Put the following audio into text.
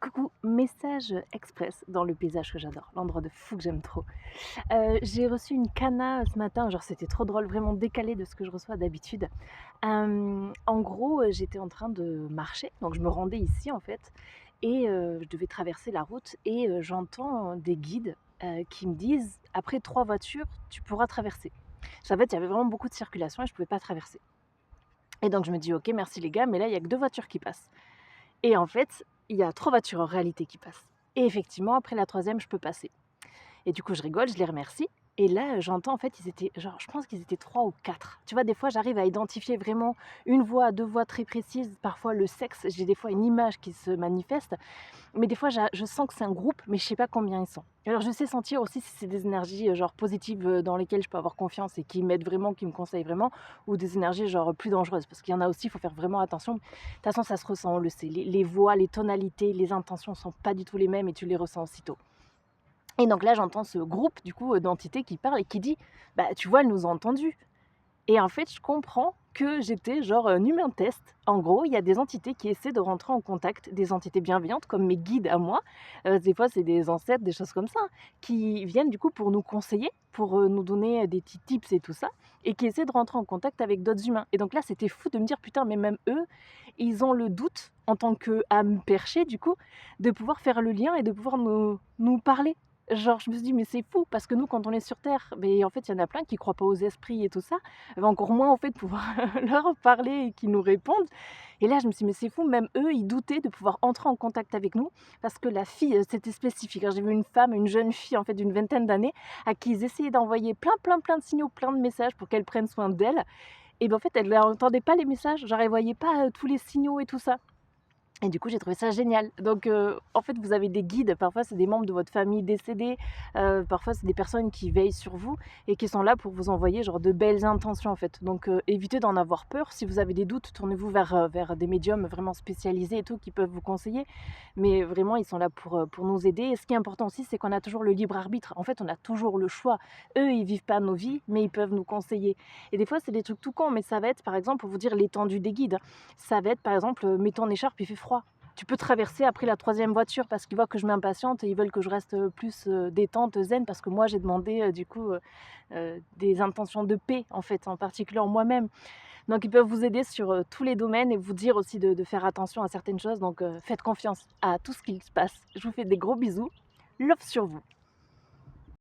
Coucou, message express dans le paysage que j'adore, l'endroit de fou que j'aime trop. J'ai reçu une cana ce matin, genre c'était trop drôle, vraiment décalé de ce que je reçois d'habitude. En gros, j'étais en train de marcher, donc je me rendais ici en fait et je devais traverser la route et j'entends des guides, qui me disent: «Après 3 voitures, tu pourras traverser». En fait, il y avait vraiment beaucoup de circulation et je pouvais pas traverser et donc je me dis: «OK, merci les gars, mais là, il y a que 2 voitures qui passent». Et en fait, il y a 3 voitures en réalité qui passent et effectivement après la troisième, je peux passer et du coup je rigole, je les remercie et là, j'entends en fait ils étaient genre je pense qu'ils étaient 3 ou 4. Tu vois? Des fois j'arrive à identifier vraiment une voix, 2 voix très précises, parfois le sexe, j'ai des fois une image qui se manifeste, mais des fois je sens que c'est un groupe, mais je sais pas combien ils sont. Alors je sais sentir aussi si c'est des énergies, genre positives, dans lesquelles je peux avoir confiance et qui m'aident vraiment, qui me conseillent vraiment ou des énergies genre plus dangereuses. Parce qu'il y en a aussi, il faut faire vraiment attention. De toute façon, ça se ressent, on le sait. Les voix, les tonalités, les intentions sont pas du tout les mêmes et tu les ressens aussitôt. Et donc là, j'entends ce groupe du coup, d'entités qui parle et qui dit: «Bah, tu vois, elles nous ont entendus». Et en fait, je comprends que j'étais genre un humain test. En gros, il y a des entités qui essaient de rentrer en contact, des entités bienveillantes comme mes guides à moi. Des fois, c'est des ancêtres, des choses comme ça, hein, qui viennent du coup pour nous conseiller, pour, nous donner, des petits tips et tout ça et qui essaient de rentrer en contact avec d'autres humains. Et donc là, c'était fou de me dire: «Putain, mais même eux, ils ont le doute en tant qu'âme perchée du coup, de pouvoir faire le lien et de pouvoir nous parler». Genre, je me suis dit: «Mais c'est fou» parce que nous, quand on est sur terre, beh, en fait, il y en a plein qui croient pas aux esprits et tout ça, encore moins, en fait, pouvoir leur parler et qu'ils nous répondent. Et là, je me suis dit: «Mais c'est fou», même eux, ils doutaient de pouvoir entrer en contact avec nous parce que la fille, c'était spécifique, hein. J'ai vu une femme, une jeune fille, en fait, d'une vingtaine d'années, à qui ils essayaient d'envoyer plein, plein, plein de signaux, plein de messages pour qu'elle prenne soin d'elle et ben, en fait, elle entendait pas les messages, genre, elle voyait pas, tous les signaux et tout ça. Et du coup, j'ai trouvé ça génial. Donc, en fait, vous avez des guides, parfois c'est des membres de votre famille décédés, parfois c'est des personnes qui veillent sur vous et qui sont là pour vous envoyer genre de belles intentions, en fait. Donc, évitez d'en avoir peur. Si vous avez des doutes, tournez-vous vers des médiums vraiment spécialisés et tout qui peuvent vous conseiller. Mais vraiment, ils sont là pour nous aider et ce qui est important aussi, c'est qu'on a toujours le libre arbitre. En fait, on a toujours le choix. Eux, ils vivent pas nos vies, mais ils peuvent nous conseiller et des fois, c'est des trucs tout cons, mais ça va être, par exemple, pour vous dire l'étendue des guides. Ça va être par exemple, mets ton écharpe, il fait froid. Tu peux traverser après la troisième voiture parce qu'ils voient que je m'impatiente et ils veulent que je reste, plus, détente, zen parce que moi j'ai demandé, du coup, des intentions de paix en fait, en particulier en moi-même. Donc ils peuvent vous aider sur, tous les domaines et vous dire aussi de faire attention à certaines choses donc faites confiance à tout ce qu'il se passe. Je vous fais des gros bisous. Love sur vous.